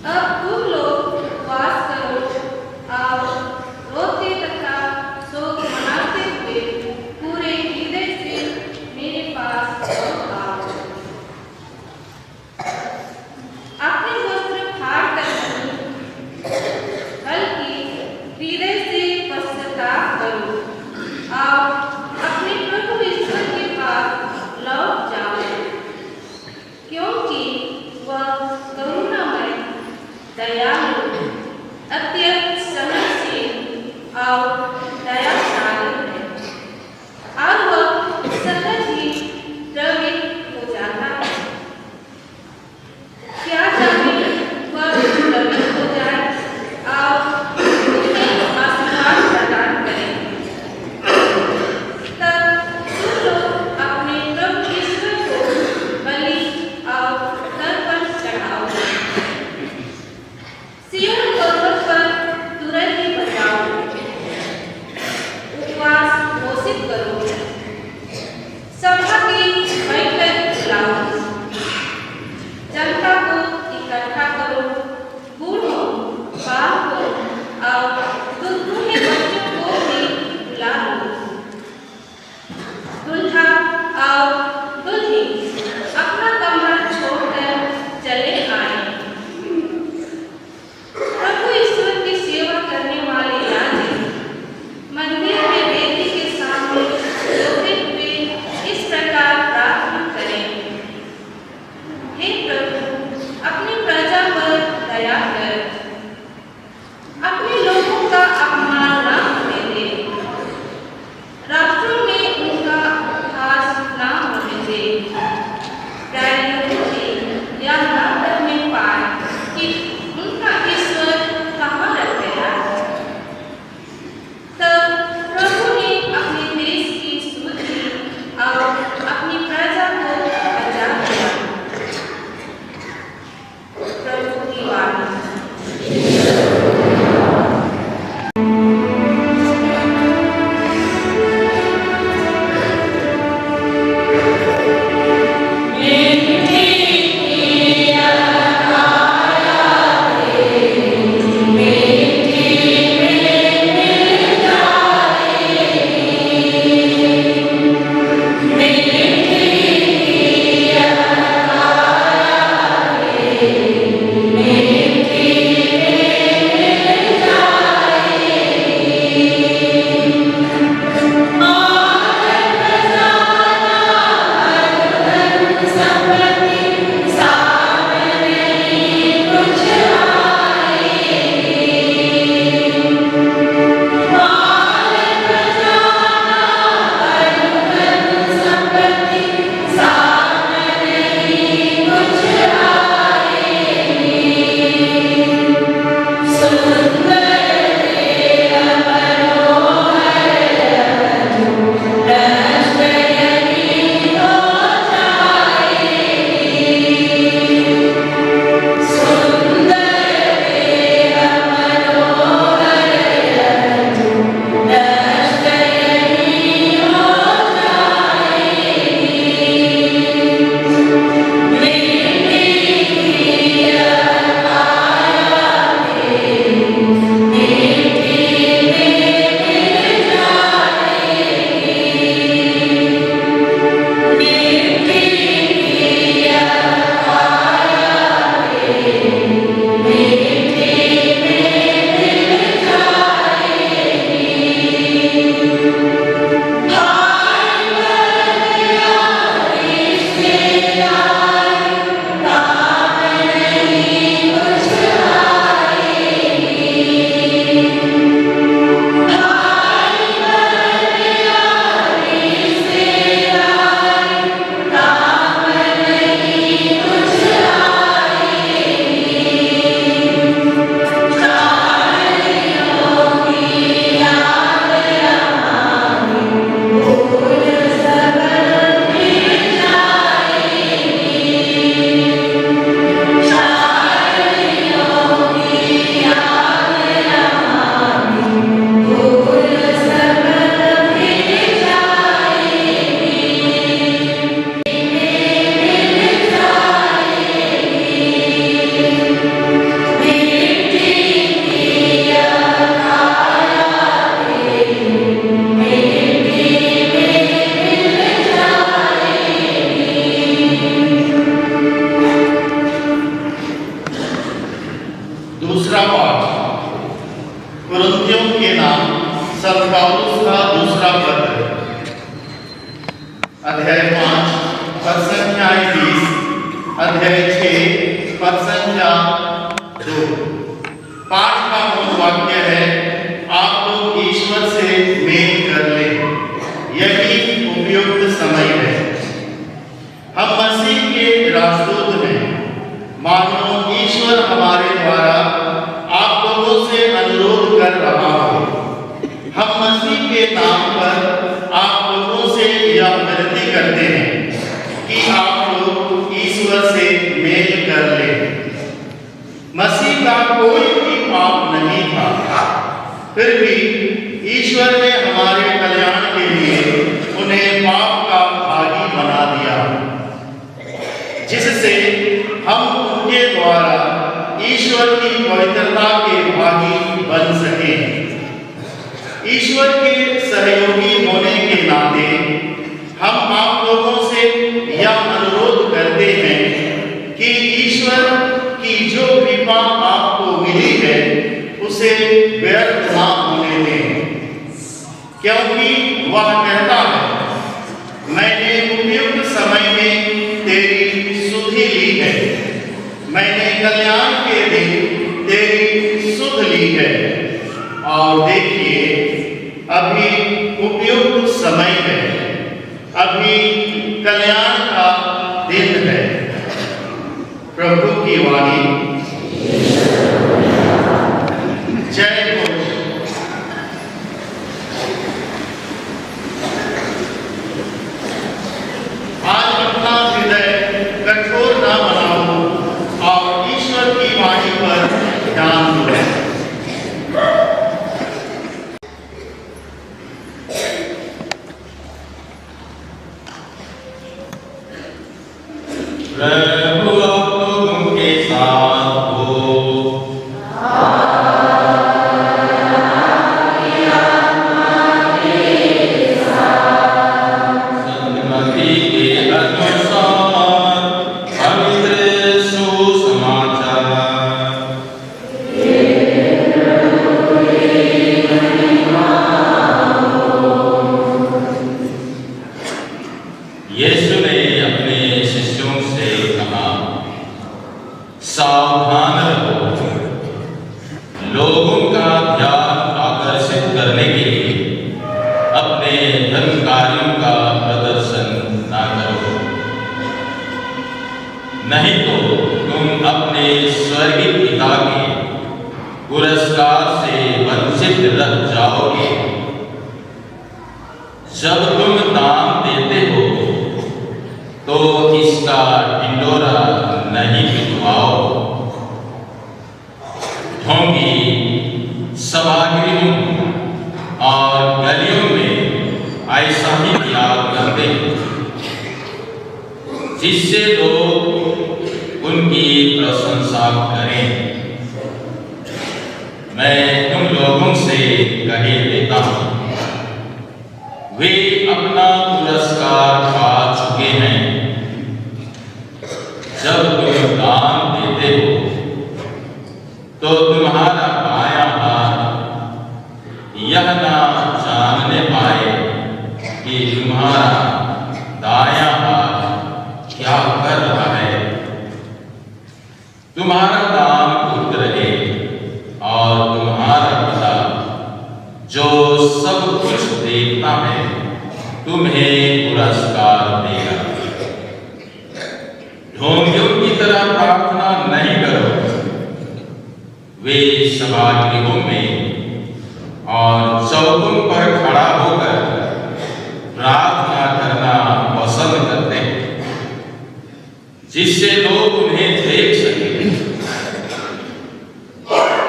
अब तुम लोग उपवास करो और रोते तथा शोक मनाते हुए पूरे हृदय से मेरे पास आओ। अपने वस्त्र फाड़ कर नहीं, बल्कि हृदय से पश्चाताप करो और अपने प्रभु ईश्वर के पास लौट जाओ, क्योंकि वह करुणामय, दयालु, अत्यंत सहनशील और दयाशाली है और वह सहज ही द्रवित हो जाता है। क्या जाने वह द्रवित हो जाए और उन्हें आशीर्वाद प्रदान करे। तब तुम लोग अपने प्रभु ईश्वर को बलि और तर्पण चढ़ाओ। सिय्योन पर्वत पर तुरही बजाओ, दूसरा पाठ कुरिन्थियों के नाम संत पौलुस का दूसरा पत्र, अध्याय 5 पद संख्या 20, अध्याय 6 पद संख्या 2। पाठ का मूल वाक्य है, आप लोग ईश्वर से मेल कर लें, यही उपयुक्त समय है। हम मसीह के राजदूत हैं, मानो ईश्वर हमारे द्वारा आप लोगों से अनुरोध कर रहा हो। हम मसीह के नाम पर आप लोगों से यह विनती करते हैं कि आप लोग ईश्वर से मेल कर लें। मसीह का कोई भी पाप नहीं था, फिर भी ईश्वर ने हमारे कल्याण के लिए उन्हें पाप का भागी बना दिया, जिससे हम उनके द्वारा ईश्वर की पवित्रता के भागी बन सके। ईश्वर के सहयोगी होने के नाते हम आप लोगों से यह अनुरोध करते हैं कि ईश्वर की जो कृपा आपको मिली है उसे व्यर्थ ना होने दें, क्योंकि वह कहता है, मैंने उपयुक्त समय में तेरी सुधि ली है, मैंने कल्याण के दिन तेरी सुध ली है। और देखिए, अभी उपयुक्त समय है, अभी कल्याण का दिन है। प्रभु की वाणी। जय हो। आज अपना हृदय कठोर न बनाओ और ईश्वर की वाणी पर ध्यान दो। प्रभु आप लोगों के साथ हो। सन्मति के अनुसार पवित्र सुसमाचार। यीशु ने अपने शिष्यों से कहा, सावधान रहो, लोगों का ध्यान आकर्षित करने के लिए अपने धर्म कार्यों का प्रदर्शन ना करो, नहीं तो तुम अपने स्वर्गीय पिता के पुरस्कार से वंचित रह जाओगे। जब तुम दान देते हो तो इसका ढिंढोरा नहीं पिटवाओ, ढोंगी सभागृहों और गलियों में ऐसा ही किया करते हैं, जिससे लोग उनकी प्रशंसा करें। मैं तुम लोगों से कहे देता हूँ, वे अपना पुरस्कार पा चुके हैं। जब तुम दान देते हो तो तुम्हारा बायां हाथ यह ना जानने पाए कि तुम्हारा दायां हाथ क्या कर रहा है। तुम्हारा दान गुप्त रहे और तुम्हारा पिता जो सब कुछ देखता है तुम्हें पुरस्कार देगा। ढोंगियों की तरह प्रार्थना नहीं करो, वे सभागृहों में और चौकों पर खड़ा होकर प्रार्थना करना पसंद करते हैं, जिससे लोग उन्हें देख सकें।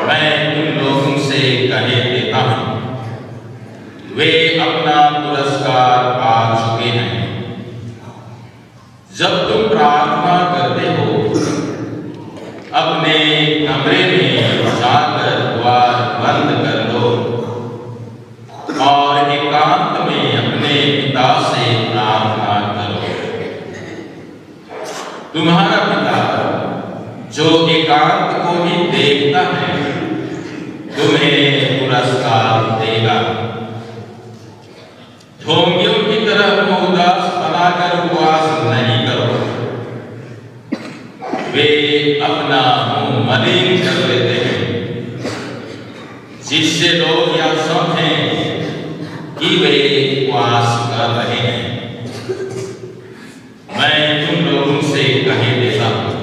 मैं तुम लोगों से कहे देता हूं, वे अपना पुरस्कार पा चुके हैं। जब तुम प्रार्थना करते हो, अपने कमरे में जाकर द्वार बंद कर लो और एकांत में अपने पिता से प्रार्थना करो। तुम्हारा पिता जो एकांत को भी देख देखता है तुम्हें पुरस्कार देगा। ढोंगियों की तरह को उदास बनाकर उपवास नहीं करो, वे अपना मुंह मलिन कर लेते हैं, जिससे लोग यह समझें कि वे उपवास कर रहे हैं। मैं तुम लोगों से कहे देता हूं,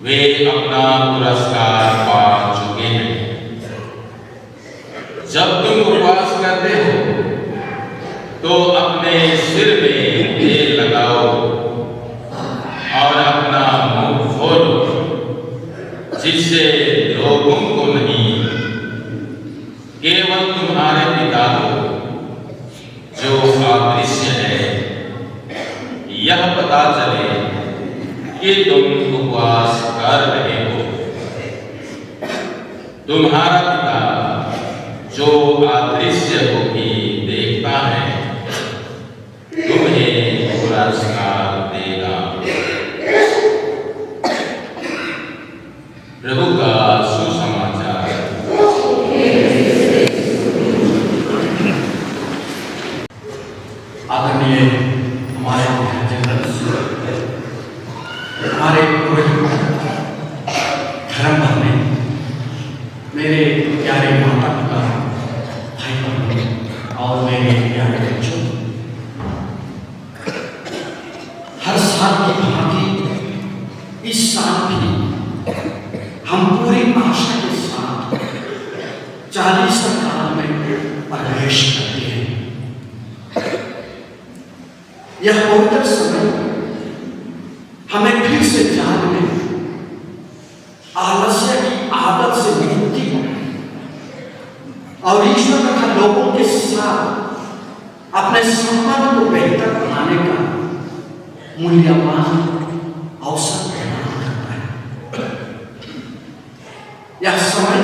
वे अपना पुरस्कार पा चुके हैं। जब तुम उपवास करते हो तो अपने सिर में तेल लगाओ और अपना मुंह खोलो, जिससे लोगों को नहीं, केवल तुम्हारे पिता को जो अदृश्य है यह पता चले कि तुम उपवास कर रहे हो। तुम्हारा पिता जो अदृश्य को भी देखता है तुम्हें पुरस्कार देगा। प्रभु का सुसमाचार। आदरणीय हमारे हमारे पूरे धर्म भर में मेरे प्यारे माता पिता, भाई बहन और मेरे प्यारे बच्चों, हर साल की भांति इस साल भी हम पूरी आशा के साथ 40 काल में प्रवेश करते हैं। यह पवित्र समय हमें फिर से जागने, आलस्य की आदत से मुक्ति और ईश्वर तथा लोगों के साथ अपने संबंध को बेहतर बनाने का मूल्यवान अवसर प्रदान करता है। यह समय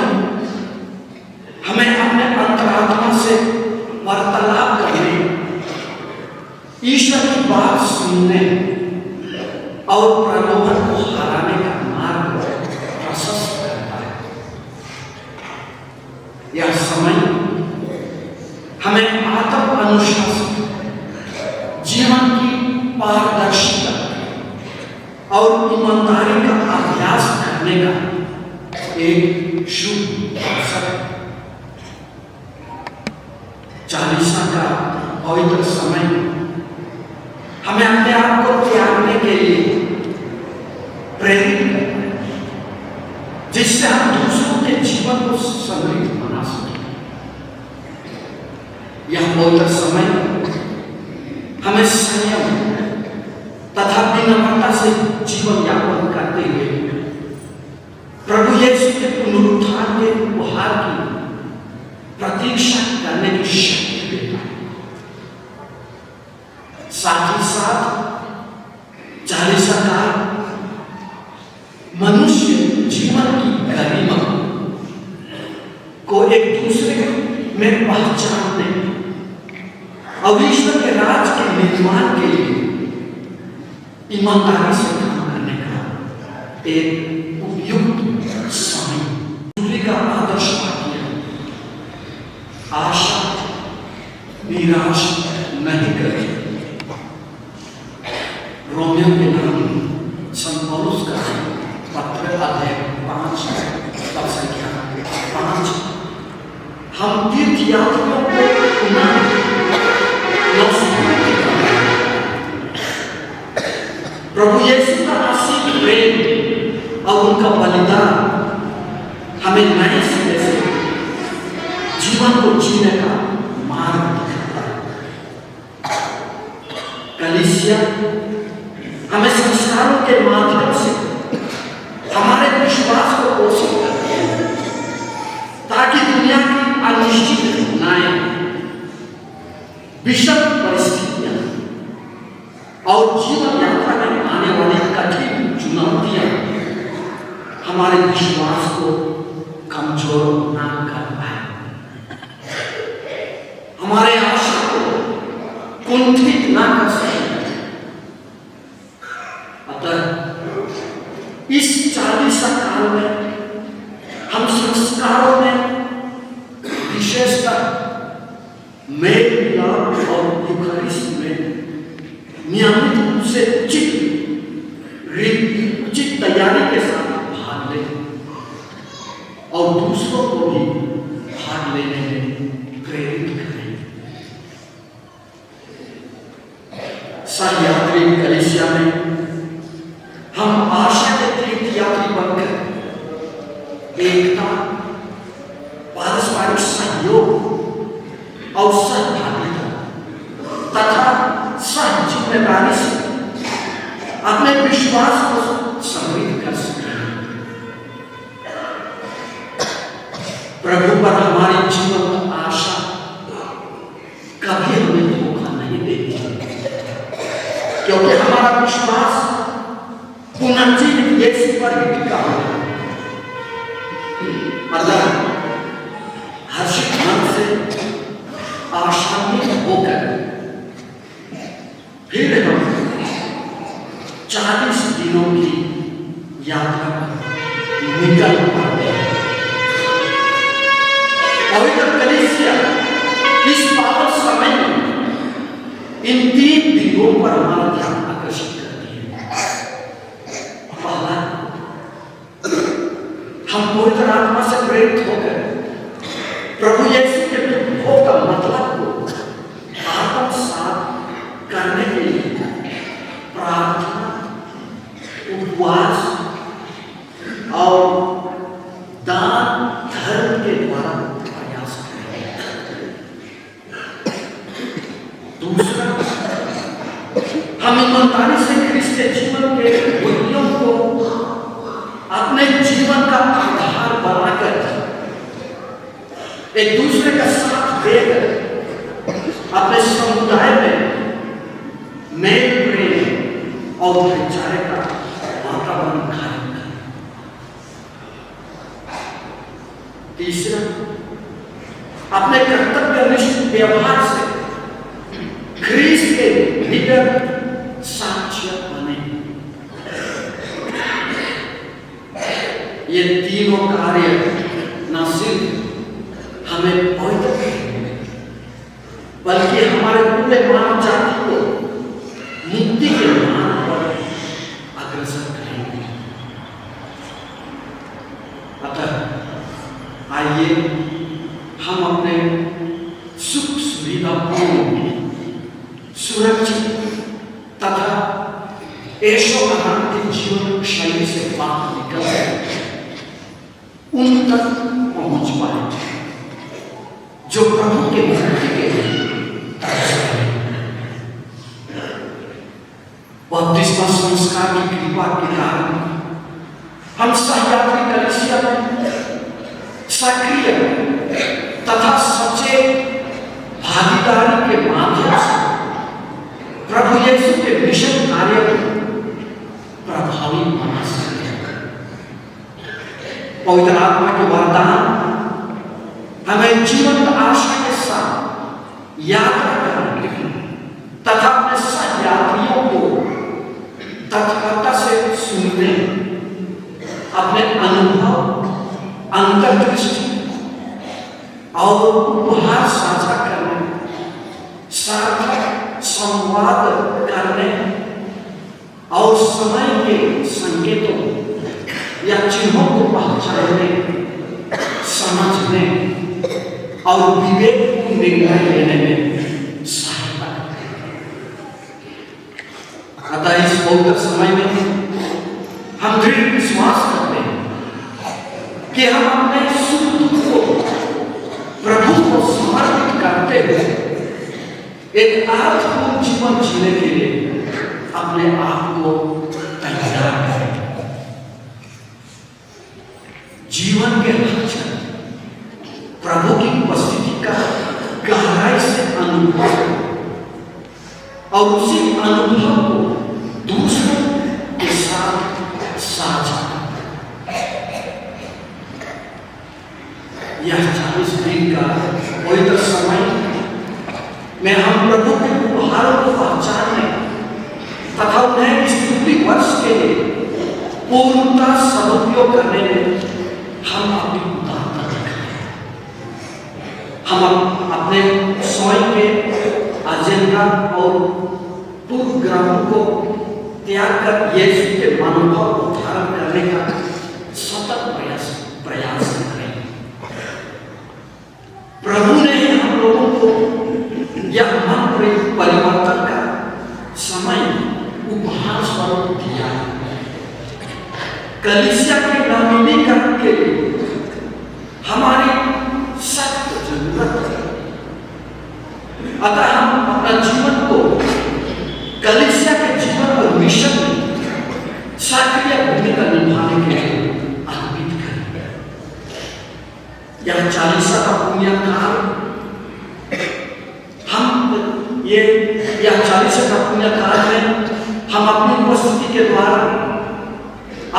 हमें अपने अंतरात्मा से वार्तालाप करने, ईश्वर की बात सुनने और प्रलोभन को हराने का मार्ग प्रशस्त करता है। यह समय हमें आत्म अनुशासन, जीवन की पारदर्शिता और ईमानदारी का अभ्यास करने का एक शुभ अवसर है। 40 का पवित्र समय हमें अपने आप को त्यागने के लिए प्रेरित करता है, जिससे हम दूसरों के जीवन को समृद्ध बना सकें। यह पवित्र समय हमें संयम तथा विनम्रता से जीवन यापन करते हुए प्रभु यीशु के पुनरुत्थान के उपहार की प्रतीक्षा करने की शक्ति देता है। साथ ही साथ 40 काल मनुष्य जीवन की गरिमा को एक दूसरे में पहचानने और ईश्वर के राज के निर्माण के लिए ईमानदारी से काम करने का एक उपयुक्त समय का आदर्श वाक्य, आशा निराश नहीं करे। रोमियो के नाम संत पौलुस का पत्र अध्याय 5 पद संख्या 5, हम तीर्थ यात्रियों को पुनः प्रभु यीशु का असीम प्रेम और उनका बलिदान हमें नए सिरे से जीवन को जीने का मार्ग दिखाता है। कलीसिया हमें संस्कारों के माध्यम से हमारे विश्वास को पोषित करती है, ताकि दुनिया की अनिश्चित घटनाएं, विषम परिस्थितियां और जीवन यात्रा में आने वाली कठिन चुनौतियां हमारे विश्वास को कमजोर ना कर पाए, हमारे आशा को कुंठित ना कर सके। अतः इस 40 काल में संस्कारों में विशेषकर मेल मिलाप और यूखारिस्ट में नियमित रूप से उचित तैयारी के साथ भाग लें और दूसरों को भी भाग लेने में प्रेरित करें। सहयात्री कलीसिया में हम आशा के तीर्थयात्री बनकर एकता, पारस्परिक सहयोग और सहभागिता तथा सह जिम्मेदारी से अपने विश्वास को समृद्ध कर सकते हैं। प्रभु पर हमारी जीवन आशा कभी हमें धोखा नहीं देती, क्योंकि हमारा विश्वास पुनर्जीवित यीशु पर ही टिका है। अगर हर्षित मन से आशान्वित होकर फिर हम 40 दिनों की यात्रा पर निकल पड़ते हैं। पवित्र कलीसिया इस पावन समय में इन 3 बिंदुओं पर हमारा ध्यान आकर्षित करती है। पहला, हम पवित्र आत्मा से प्रेरित होकर प्रभु यीशु के दुखों का मतलब को आत्मसात करने के लिए प्रार्थना, उपवास और दान धर्म के द्वारा प्रयास करें। दूसरा, हम ईमानदारी से क्रिस्तीय जीवन के मूल्यों को अपने जीवन का आधार बनाकर एक दूसरे का साथ देकर अपने समुदाय में मेल प्रेम और भाईचारे का वातावरण कायम करें। तीसरा, अपने कर्तव्यनिष्ठ व्यवहार से ख्रीस्त के निडर साक्ष्य बने। ये तीनों कार्य न सिर्फ हमें पवित्र करेंगे, बल्कि हमारे पूरे मानव जाति को मुक्ति के मार्ग पर अग्रसर करेंगे। अतः आइए हम अपने सुख सुविधापूर्ण, सुरक्षित तथा ऐशो आराम के जीवन शैली से बाहर निकल उन तक पहुंच पाए जो प्रभु के मुक्ति के लिए बपतिस्मा संस्कार की कृपा के कारण हम सहयात्री कलीसिया में सक्रिय तथा सचेत भागीदारी के माध्यम से प्रभु यीशु के मिशन कार्य को प्रभावी बना सकते हैं। पवित्र आत्मा के वरदान हमें जीवंत आशा के साथ यात्रा करने तथा अपने सहयात्रियों को तत्परता से सुनने, अपने अनुभव, अंतर्दृष्टि और उपहार साझा करने, सार्थक संवाद करने और समय के संकेतों या चिन्हों को पहचानने, समझने और विवेकपूर्ण निर्णय लेने में सहायता करते हैं। अतः इस पवित्र समय में हम दृढ़ विश्वास करते हैं कि हम अपने सुख दुख को प्रभु को समर्पित करते हुए एक अर्थपूर्ण जीवन जीने के लिए अपने आप को तैयार करें। जीवन के लक्ष्य प्रभु की उपस्थिति का गहराई से अनुभव और उसी अनुभव को दूसरों के साथ साझा। यह 40 दिन का पवित्र समय में हम प्रभु के उपहारों को पहचानने तथा उन्हें इस पूरी वर्ष के लिए पूर्णतः सदुपयोग करने में हम अपनी उदारता हम अपने स्वयं के एजेंडा और पूर्वग्रहों को त्याग कर यीशु के मनोभाव को धारण करने का सतत प्रयास करें। प्रभु ने हम लोगों को यह मन परिवर्तन का समय उपहार स्वरूप दिया। कलीसिया के नवीनीकरण के लिए हमारी सख्त जरूरत है। अतः हम अपना जीवन को कलीसिया के जीवन और मिशन में सक्रिय भूमिका निभाने के लिए अर्पित करें। यह 40 का पुण्य काल यह 40 का पुण्य काल में हम अपनी उपस्थिति के द्वारा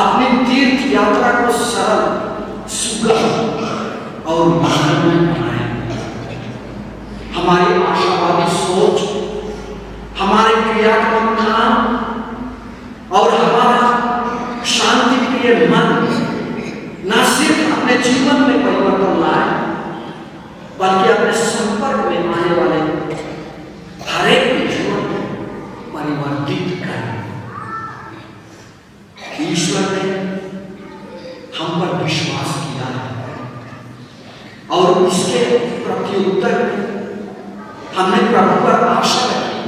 अपनी तीर्थ यात्रा को सरल, सुगम और मंगलमय बनाए। हमारी आशावादी सोच, हमारे क्रियात्मक काम और हमारा शांति प्रिय मन न सिर्फ अपने जीवन में परिवर्तन लाए, बल्कि अपने संपर्क में आने वाले हरेक के जीवन को परिवर्तित करें। ईश्वर ने हम पर विश्वास किया है और इसके प्रत्युत्तर हमने प्रभु पर आशा रखी,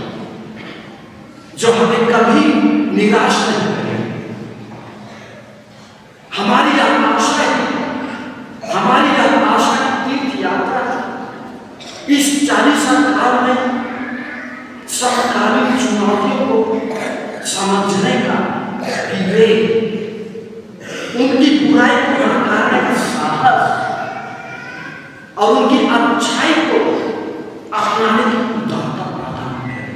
जो हमें कभी निराश नहीं करेगी। हमारी यह आशा है, हमारी यह आशा की तीर्थ यात्रा इस 40 काल में समकालीन चुनौतियों को समझने का विवेक, उनकी बुराई को नकारने का साहस और उनकी अच्छाई को अपनाने की उदारता प्रदान करें।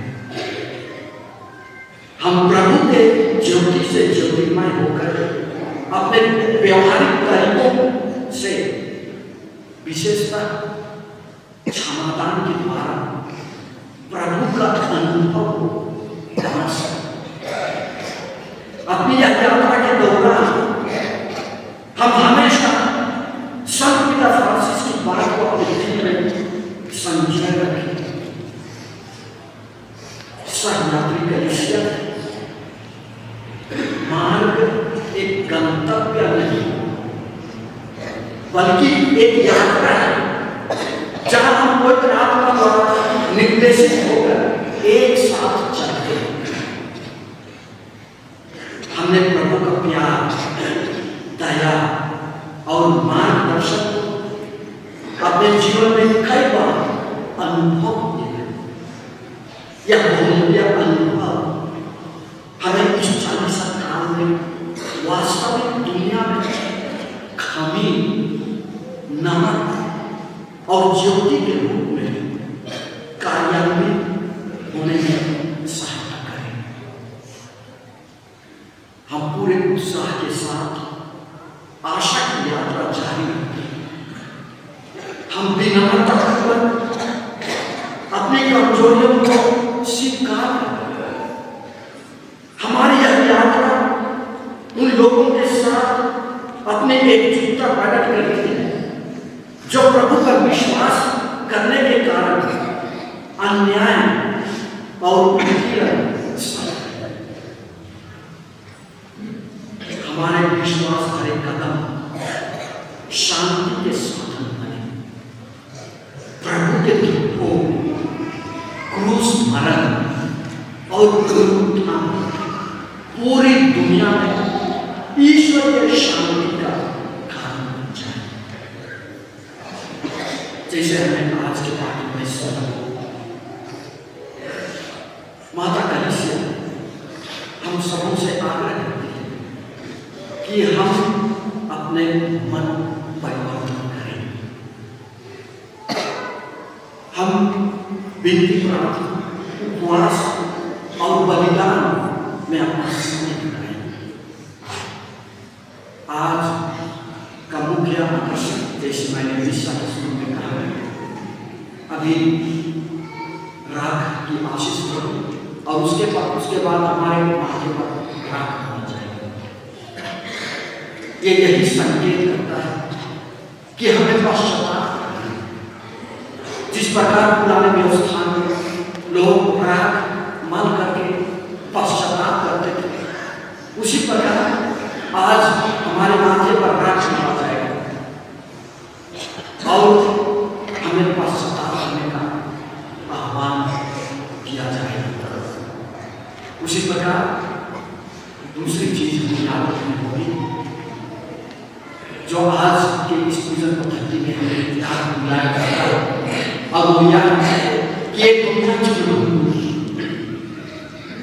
हम प्रभु के ज्योति से ज्योतिर्मय होकर अपने व्यवहारिक तरीकों से, विशेषतः क्षमादान के द्वारा प्रभु का अनुभव बना सकते। अपनी यात्रा के दौरान हम हमेशा संत पिता फ्रांसिस की बात को अपने दिल में संजय रखें। सहयात्री कलीसिया मार्ग एक गंतव्य नहीं, बल्कि एक यात्रा है, जहां हम पवित्र आत्मा द्वारा निर्देशित होकर एक साथ चलते हैं। हमने प्रभु का प्यार, दया और मार्गदर्शन को अपने जीवन में कई बार अनुभव किया। यह बहुमूल्य अनुभव हमें इस 40 काल में वास्तविक दुनिया में खामी, नमक और ज्योति के रूप में कार्यान्वित होने में सहायता करें। हम पूरे उत्साह के साथ आशा की यात्रा जारी रखें। हम विनम्रतापूर्वक अपनी कमजोरियों को स्वीकार करें। हमारी यह यात्रा उन लोगों के साथ अपने एकजुटता प्रकट करती है, जो प्रभु पर विश्वास करने के कारण अन्याय और उत्पीड़न हमारे विश्वास भरे कदम शांति के साधन बने। प्रभु के धूपों, क्रूस मरण और पुनरुत्थान पूरी दुनिया में ईश्वर के शांति का कारण बन जाए। जैसे हमें आज के पाठ में सुना, माता कलीसिया हम सबों से आग्रह करती है कि हम अपने मन परिवर्तन करें। हम विनती, प्रार्थना, उपवास और बलिदान में अपना समय लगाएं। आज का मुख्य आकर्षण, जैसे मैंने मिस्सा के शुरू में कहा, अभी राख की आशीष करो और उसके बाद हमारे माथे पर राख होना चाहिए। यही संकेत करता है कि हमें पश्चाताप करना है। और हमें पश्चाताप करने का आह्वान किया जाएगा। उसी प्रकार दूसरी चीज हमें याद रखनी होगी, जो आज के इस पूजन पद्धति में हमें याद दिलाया जाता है। अब वो याद है कि ये दुनिया की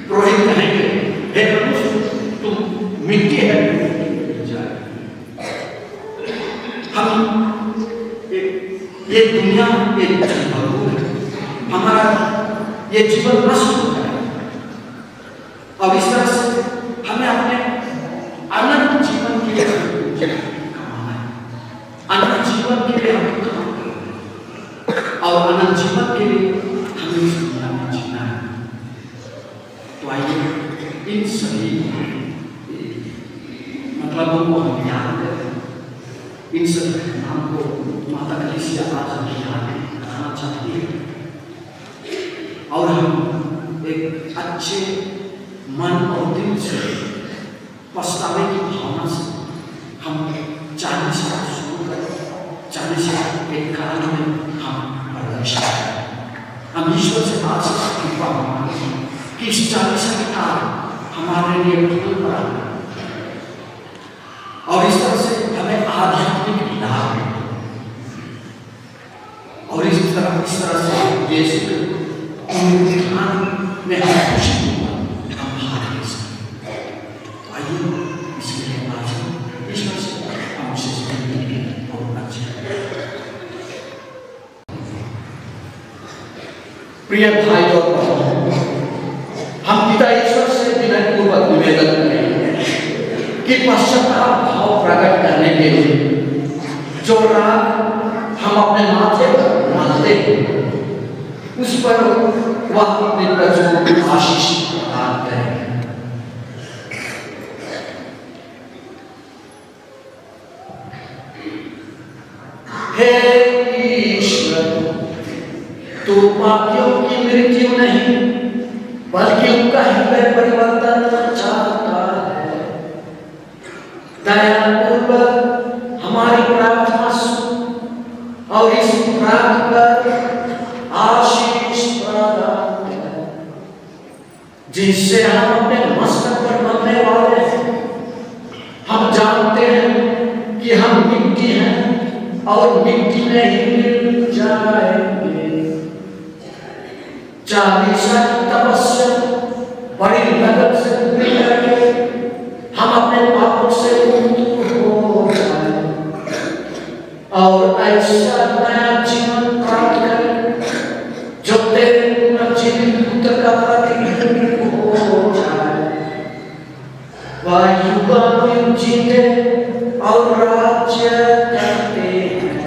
पुरोहित कहेंगे, हे मनुष्य तुम मिट्टी है, हम ये दुनिया एक जलभंग है, हमारा ये जीवन नष्ट हो जाए। अब इस तरह से हमें अपने अनंत जीवन के लिए कमाना है, अनंत जीवन के लिए हमें काम करना है, और अनंत जीवन के लिए हमें इस दुनिया में जीना है। तो आइए इन सभी मतलबों को हम याद करें, इन सभी घटनाओं को माता कलीसिया आज हमें याद कराना चाहती है, और हम एक अच्छे मन और दिल से पछतावे की भावना से हम 40 साल शुरू करें, 40 साल एक काल में हम प्रवेश करें। हम ईश्वर से आज कृपा मांगते हैं कि इस 40 काल हमारे लिए फल बना, और इस तरह से हमें आध्यात्मिक लाभ मिले, और इस तरह से यीशु के पुनरुत्थान में हम खुशी होगा, हम भाग ले सकें। आइए इसके लिए आज ईश्वर से हम उसे सुनेंगे और अच्छे। प्रिय भाई और बहनों, हम पिता ईश्वर से विनयपूर्वक निवेदन करें कि पश्चाताप भाव प्रकट करने के लिए जो राग हम अपने माथे पर बांधते हैं, उस पर वह अपने प्रजों को आशीष प्रदान करें। हे ईश्वर, तू पापियों की मृत्यु नहीं बल्कि उनका हृदय परिवर्तन चाहता है। दयापूर्वक हमारी प्रार्थना सुन और इस प्रार्थना पर आशीष प्रदान कर, जिससे हम अपने मस्तक पर बनने वाले हैं। हम जानते हैं कि हम मिट्टी हैं और मिट्टी में ही मिल जाएंगे। 40 साल की तपस्या बड़ी लगन से पूरी करके हम अपने पापों से मुक्त हो जाए और ऐसा नया जीवन प्राप्त करें जो तेरे पुनर्जीवित पुत्र का प्रतिबिंब हो जाए। वह युगानुयुग जीते और राज्य करते हैं।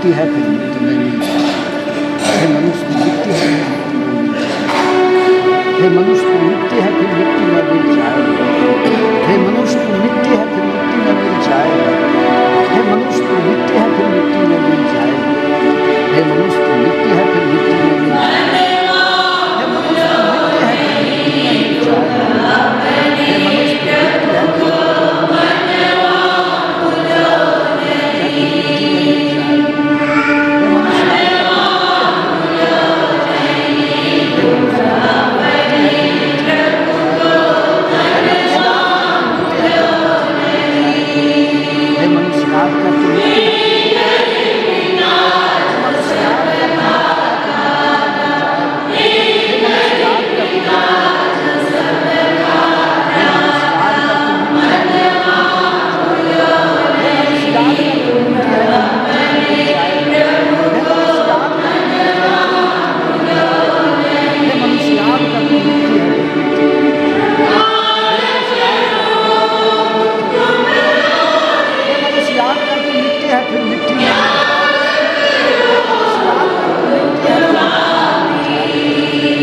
मिट्टी है फिर मिट्टी में मिल जाएगा। हे मनुष्य तू मिट्टी है, हे मनुष्य तू मिट्टी है फिर मिट्टी में मिल जाएगा। हे मनुष्य तू मिट्टी है फिर मिट्टी में मिल जाएगा। हे मनुष्य तू मिट्टी है फिर मिट्टी में मिल जाएगा। हे मनुष्य तू मिट्टी है फिर मिट्टी में मिल जाएगा। हे मनुष्य तू मिट्टी है फिर मिट्टी में मिल जाएगा।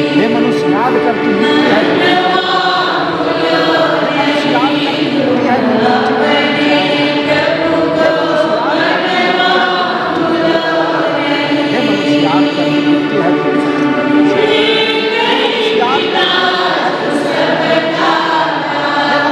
हे मनुष्य तू मिट्टी है फिर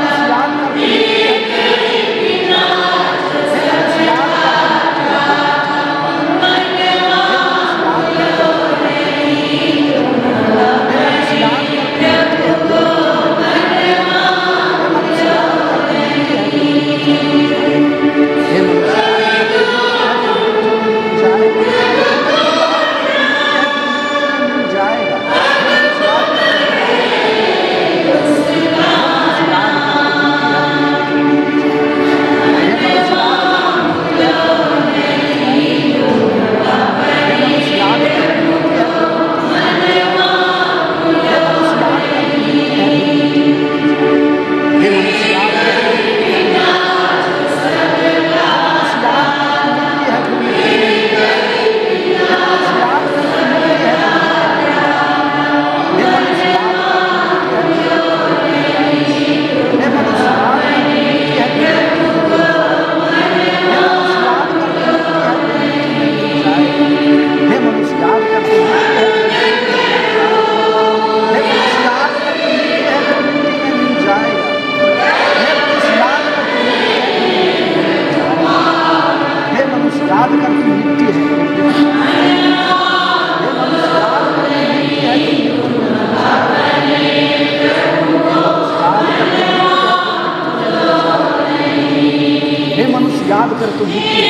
Yeah.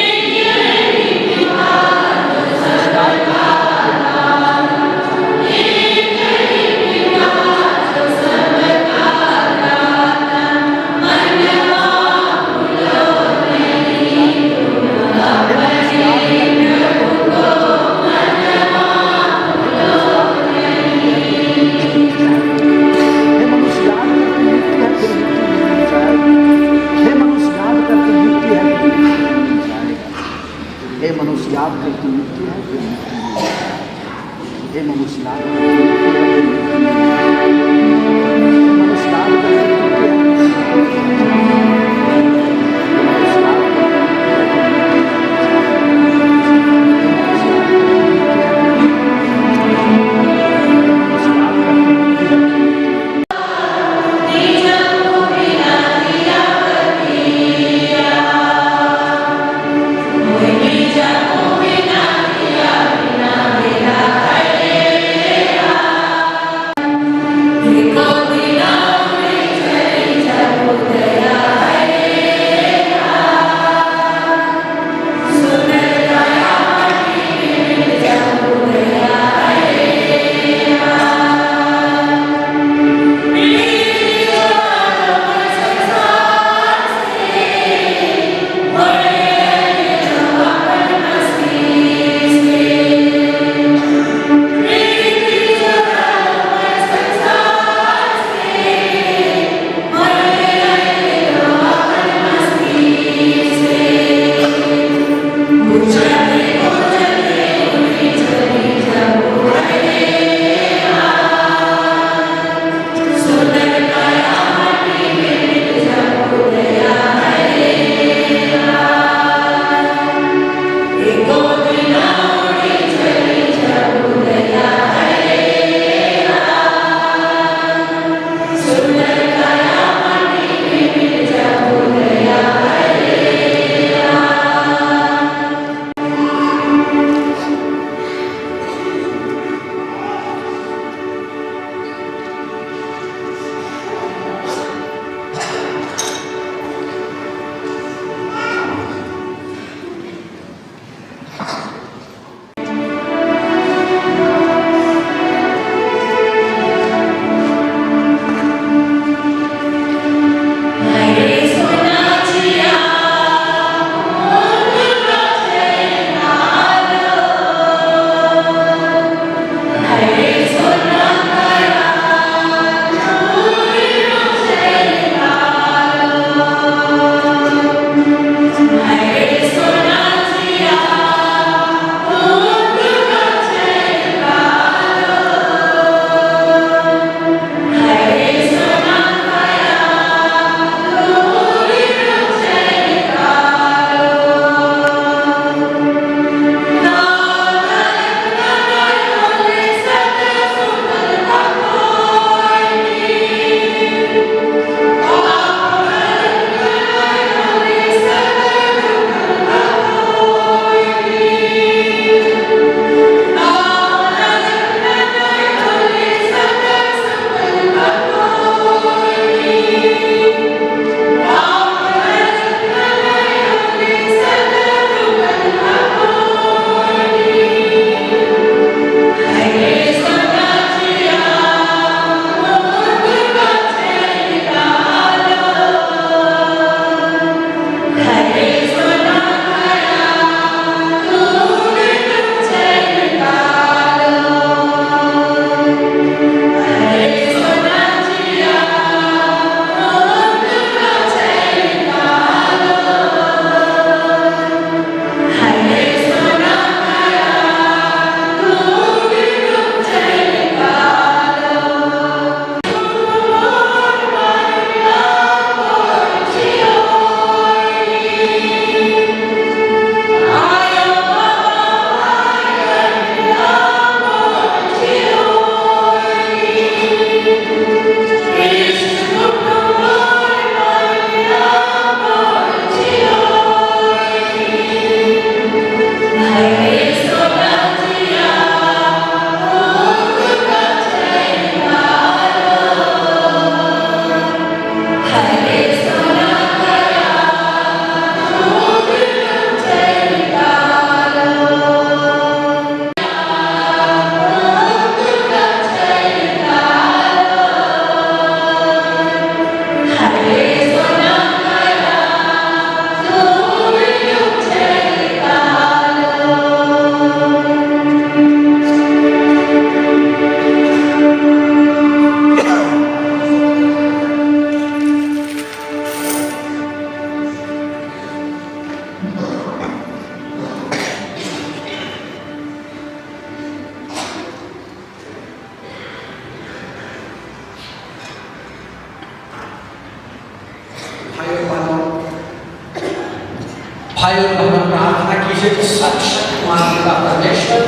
भाई और बहनों, प्रार्थना कीजिए कि सर्वशक्तिमान का परमेश्वर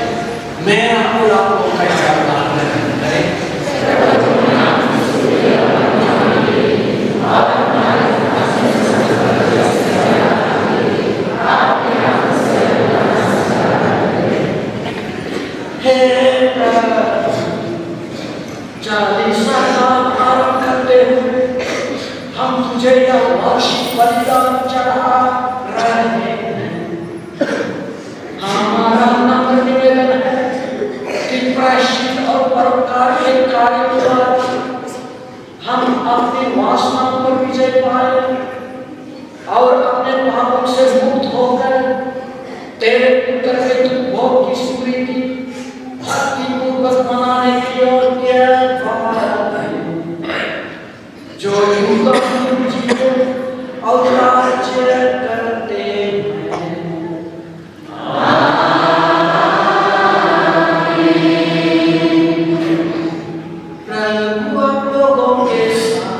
मेरा और आप लोगों का योगदान करे। चालीसा नाम आरंभ करते हुए हम तुझे यह वार्षिक बलिदान चढ़ा रहे हैं। हमारा नम्र निवेदन है कि प्रायश्चित और परोपकार के कार्य द्वारा हम अपनी वासनाओं पर विजय पाए और अपने पापों से मुक्त होकर तेरे पुत्र के भोग की स्मृति भक्तिपूर्वक मनाने की योग्य जो युग जीवन और राज्य करते हैं। प्रभु आप लोगों के साथ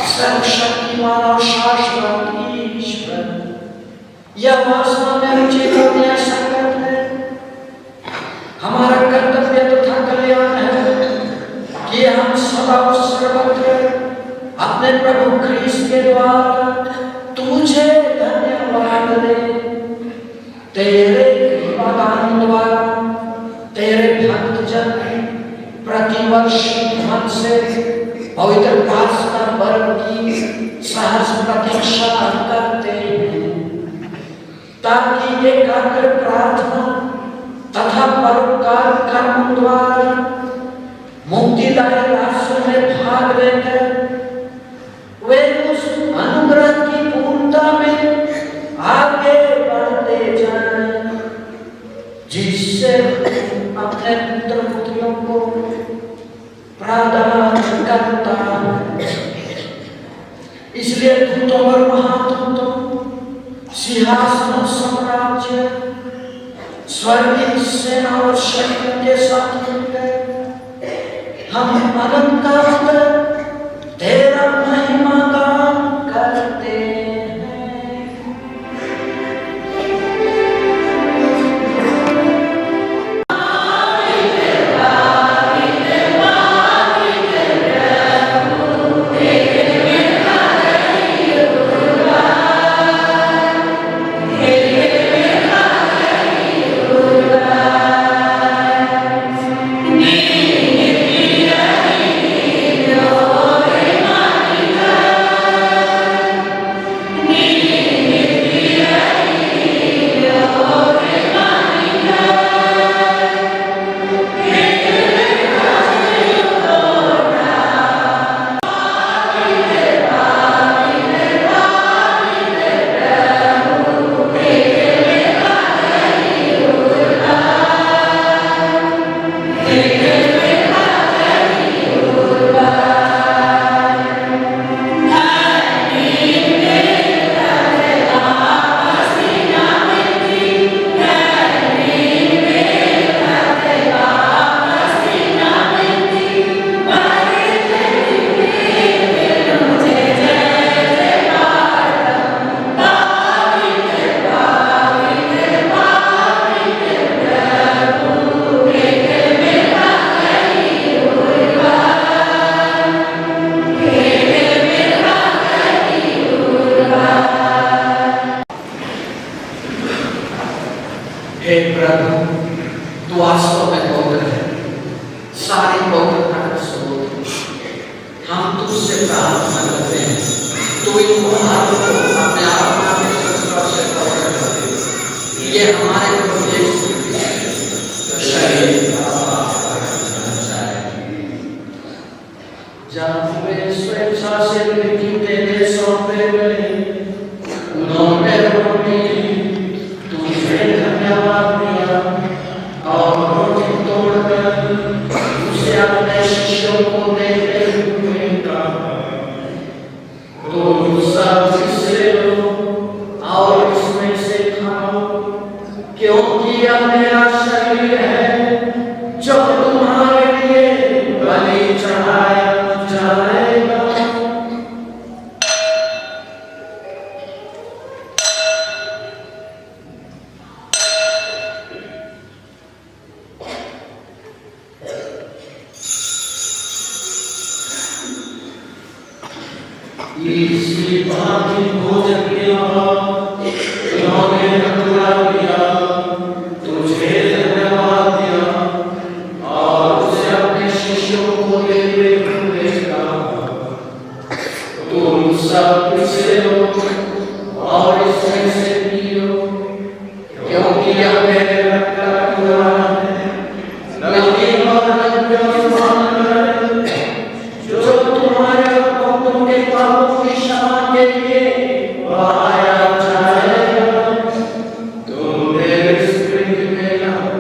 सर्वशक्तिमान और शाश्वत ईश्वर, यह वासना में रुचि करने संगत है। हमारा कर्तव्य तथा कल्याण है कि हम सदा और सर्वत्र अपने प्रभु ख्रीस्त के द्वारा तुझे धन्यवाद दें। तेरे कृपादान द्वारा तेरे भक्तजन प्रतिवर्ष मन से पवित्र पास्का पर्व की सहर्ष प्रतीक्षा करते हैं, ताकि एकाग्र प्रार्थना तथा परोपकार कर्म द्वारा मुक्तिदायक रास्ते में भाग लेकर वे उस अनुग्रह की पूर्णता में आगे बढ़ते जाएं, जिससे अपने पुत्र पुत्रियों को प्रदान करता है। इसलिए दूतों और महादूतों, सिंहासन, साम्राज्य, स्वर्गीय सेना और शक्तियों के साथ मिलकर हम अनंत तेरा महिमा गान करते हैं। हे प्रभु, तू वास्तव में पवित्र है, सारी पवित्रता का स्रोत। हम तुझसे प्रार्थना करते हैं, तू इन हाथों को अपने आत्मा में स्पर्श कर दे। ये हमारे प्रभु यीशु का शरीर जब वे स्वेच्छा से मृत्यु देने सौंपे गए उन्होंने रोटी तुझे धन्यवाद दिया और रोटी तोड़कर उसे अपने शिष्यों को देते हुए कहा, तुम सब इससे लो और इसमें से खाओ, क्योंकि यह मेरा शरीर है जो तुम्हारे लिए बलि चढ़ाया जाएगा। इसी बात भोजन के बाद उन्होंने टुकड़ा लिया, तुझे धन्यवाद दिया और उसे अपने शिष्यों को देते हुए कहा, तुम सब इसे लो और इसमें से पियो, क्योंकि यह मेरे रक्त का टुकड़ा है, नवीन और नव्यमान जो तुम्हारे पापों के पापों की क्षमा के लिए बहाया जाएगा। तुम मेरे स्मृति में लाओ।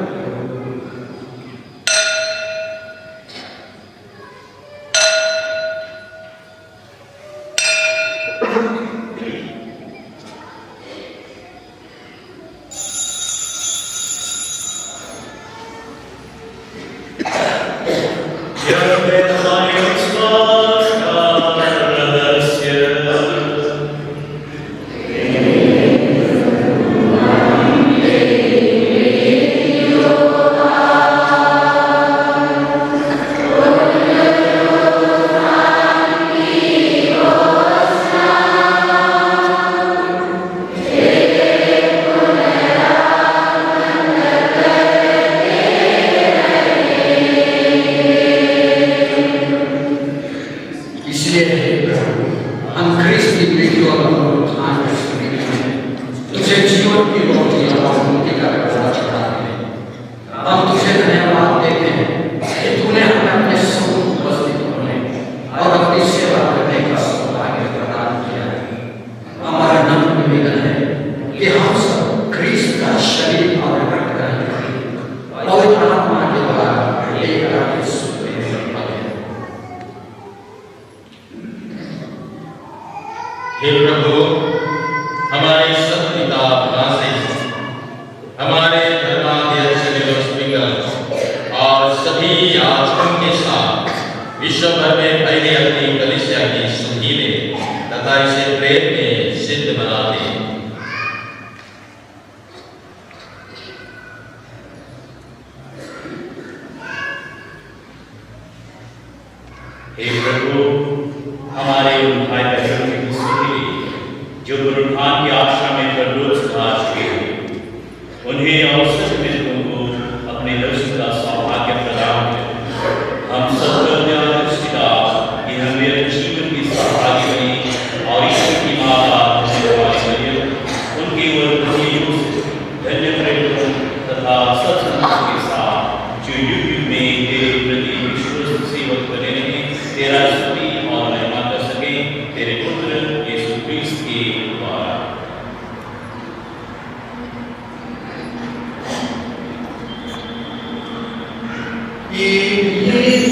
हम ख्रीस्त की मृत्यु और पुनरुत्थान की स्मृति में तुझे जीवन की रोटी और मुक्ति का प्रसाद चढ़ाते हैं। हम तुझे धन्यवाद देते हैं कि तूने हमें अपने सम्मुख उपस्थित होने और अपनी सेवा करने का सौभाग्य प्रदान किया है। हमारा नम्र निवेदन है कि हम सब ख्रीस्त का शरीर और रक्त ग्रहण करें और आत्मा के द्वारा एक आगे सुखते हैं। हे प्रभु, हमारे सब पिता फ्रांसिस, हमारे धर्माध्यक्ष स्पीकर और सभी याजकों के साथ विश्व भर में फैली अपनी कलीसिया की सुधि में तथा इसे प्रेम में सिद्ध बनाते। हे प्रभु, हमारे उन भाई बहनों की जो पुनरुत्थान की आशा में प्रबोध आ चुके हैं, उन्हें और सच में तुमको अपने दर्शन का सौभाग्य प्रदान करें। हम सब कि हमें जीवन की सहभागी बनी और ईश्वर की माता उनकी वरदानियों से धन्य प्रेम तथा सत्संग के साथ जो युग युग में तेरे प्रति विश्वस्त सेवक बने रहे, तेरा स्तुति और महिमा कर सके तेरे पुत्र यीशु क्रिस्त के द्वारा।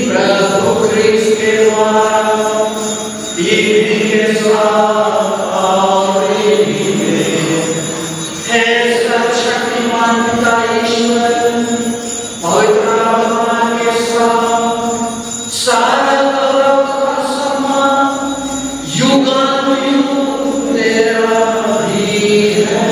प्रभु क्रिस्त के द्वारा के साथ और हे सर्वशक्तिमान पिता ईश्वर, पवित्र आत्मा के साथ सारा गौरव और सम्मान युगानुयुग तेरा ही है।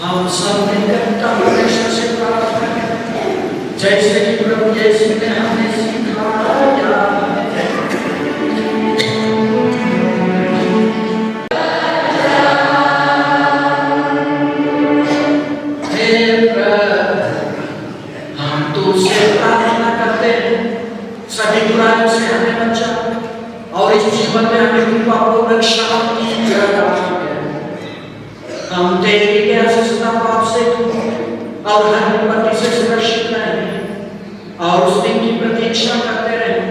हम सब निकटता हमेशा से प्रार्थना करें, जैसे कि प्रभु यीशु ने हमें सिखाया है। हे प्रभु, हम तुझसे प्रार्थना करते हैं, सभी बुराइयों से हमें बचा और इस जीवन में हमें कृपापूर्वक शांति प्रदान कर। हम तेरी दया से सदा पाप से और हर विपत्ति से सुरक्षित रहें और उस दिन की प्रतीक्षा करते रहें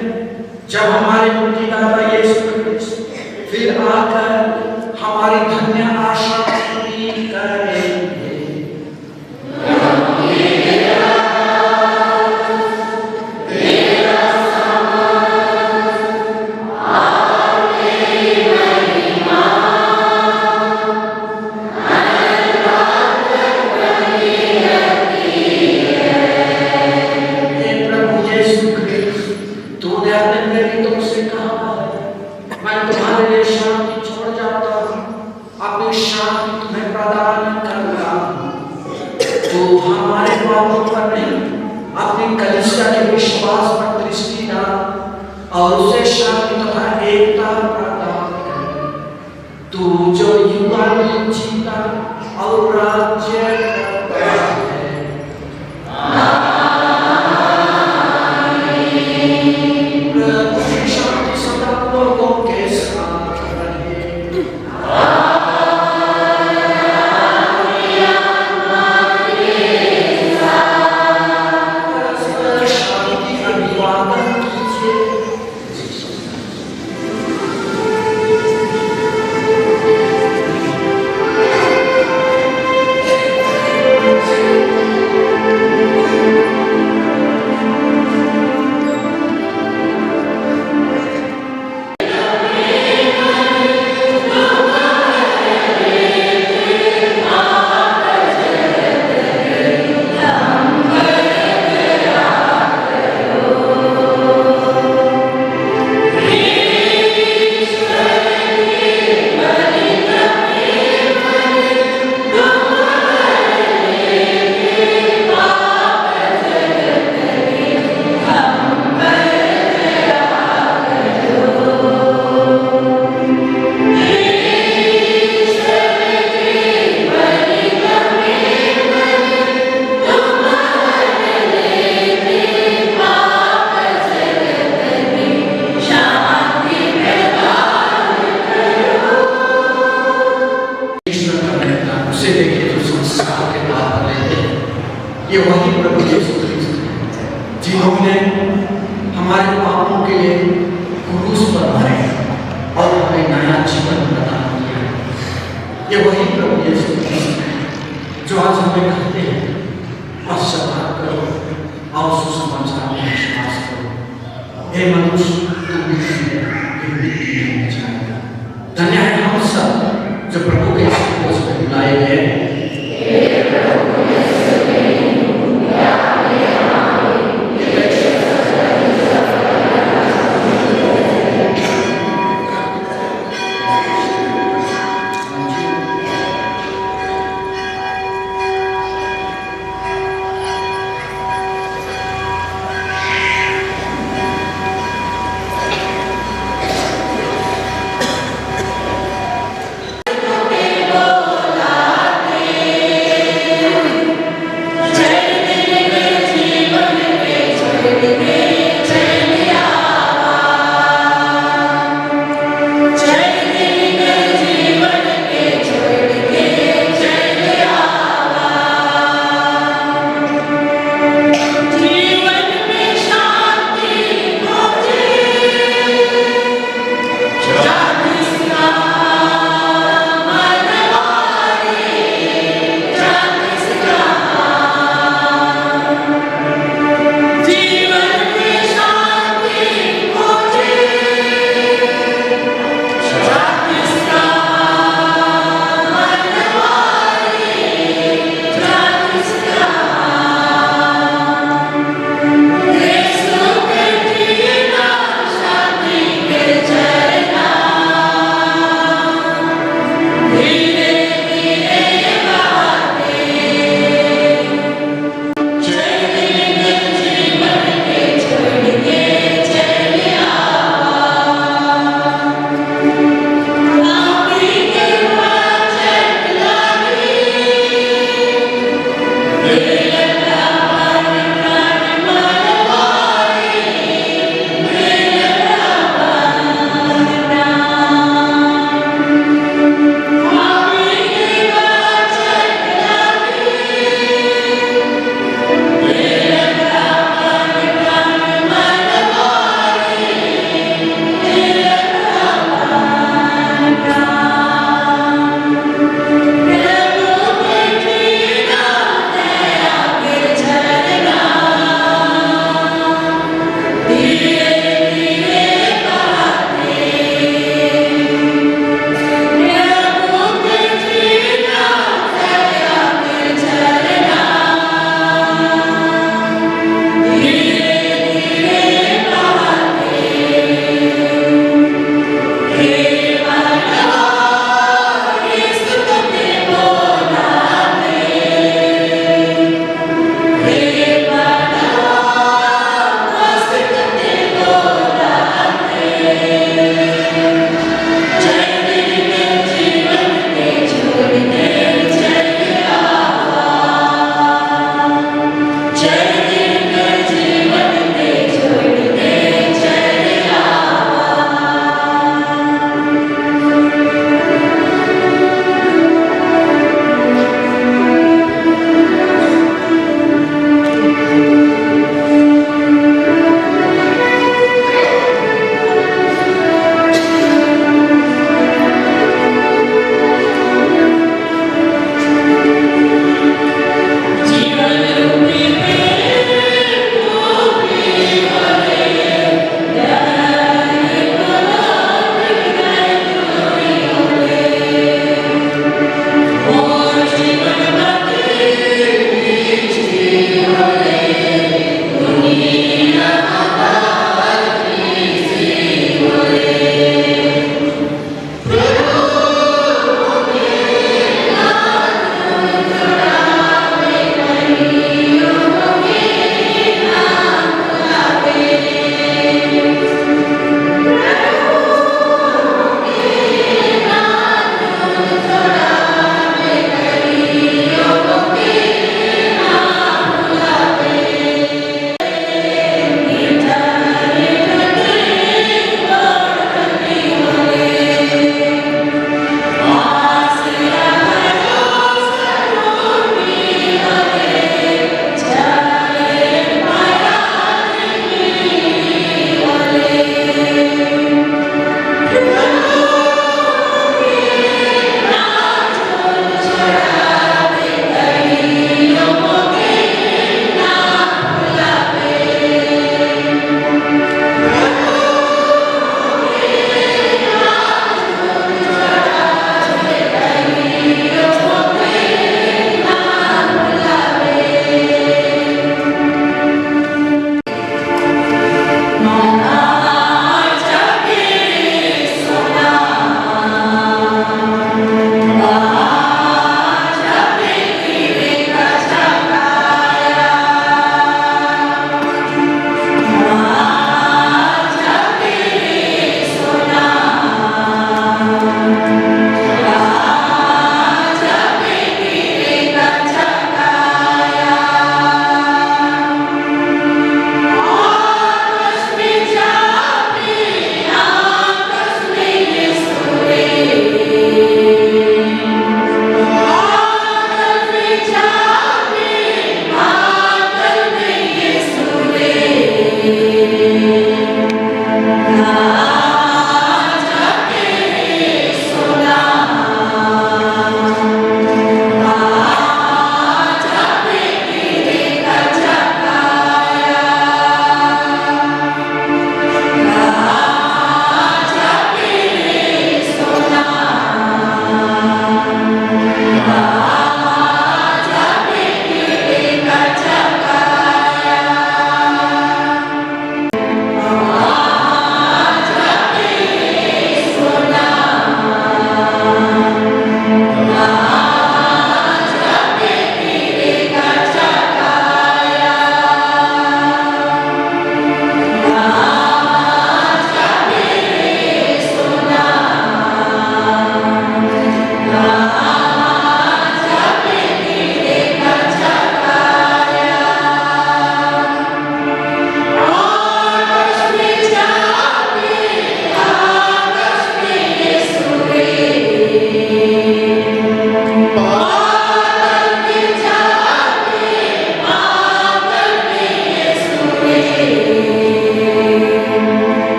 जब हमारे मुक्तिदाता यीशु मसीह फिर आकर हमारी धन्य आशा पूरी करेंगे। और उसे शांति तथा एकता प्रदान कर। तू जो युवा में जीता और राज्य करता है। प्रभु की शांति सदा लोगों के साथ रहे। शांति अभिवादन कीजिए। ये वही प्रभु यीशु क्रिस्त जिन्होंने हमारे पापों के लिए क्रूस पर मरे और हमें नया जीवन प्रदान किया। ये वही प्रभु यीशु क्रिस्त है जो आज हमें कहते हैं पश्चाताप करो और सुसमाचार में विश्वास करो। हे मनुष्य तू मिट्टी में जाएगा। धन्य है हम सब जो प्रभु के क्रूस में बुलाए गए।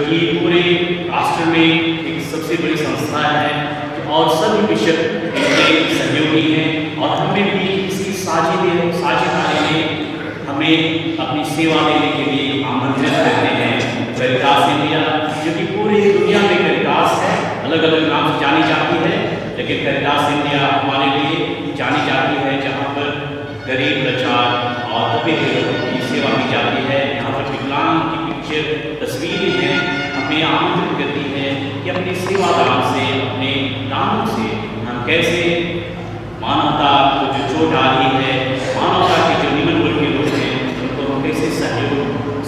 कि पूरे राष्ट्र में एक सबसे बड़ी संस्था है और सभी बिशप इसके सहयोगी हैं और हमें भी इसकी साझेदारी में हमें अपनी सेवा देने के लिए आमंत्रित करते हैं। कैरिटास इंडिया जो कि पूरी दुनिया में कैरिटास है, अलग अलग नाम से जानी जाती है, लेकिन कैरिटास इंडिया हमारे लिए जानी जाती है जहाँ पर गरीब लाचार और दबे हुए लोगों की सेवा की जाती है। यहाँ पर विकलांग की पिक्चर तस्वीरें हैं, हमें आमंत्रित करती है कि अपने सेवादान से, अपने दानों से हम कैसे मानवता को जो चोट आ रही है, मानवता के जो निम्न वर्ग के लोग हैं उनको हम कैसे सहयोग,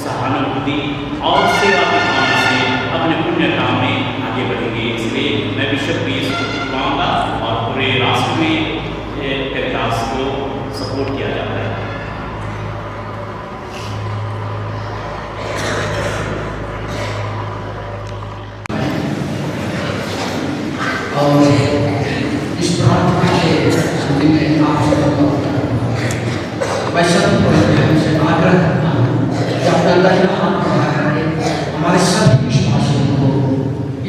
सहानुभूति और सेवा की भावना से अपने पुण्य काम में आगे बढ़ेंगे। इसलिए मैं बिशप भी इसको बुलाऊंगा और पूरे राष्ट्र में कैरिटास को सपोर्ट किया जाता है। और इस प्रार्थना के संबंध में आप सबको मैं सबको हमसे आग्रह करता हूँ कि अपना दाहिना हाथ बढ़ा करके हमारे सभी विश्वासियों को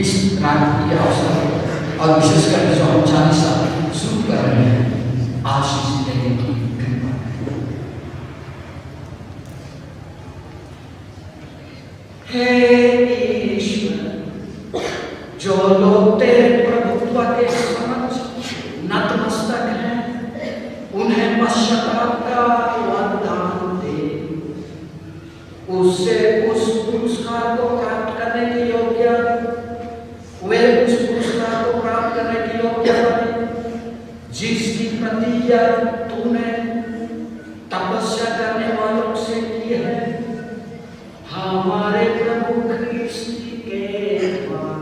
इस रात के अवसर और विशेषकर जो हम 40 साल शुरू कर रहे हैं आशीष देने की कृपा। हे ईश्वर, जो लोग तेरे प्रभुत्व के समक्ष नतमस्तक हैं उन्हें पश्चाताप का वरदान दे, उससे उस पुरस्कार को प्राप्त करने की योग्य वे उस पुरस्कार को प्राप्त करने की योग्य बने जिसकी प्रतिज्ञा तूने तपस्या करने वालों से की है, हमारे प्रभु ख्रिस्त के द्वारा।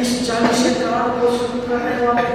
इस 40 साल को शुरू करने वाले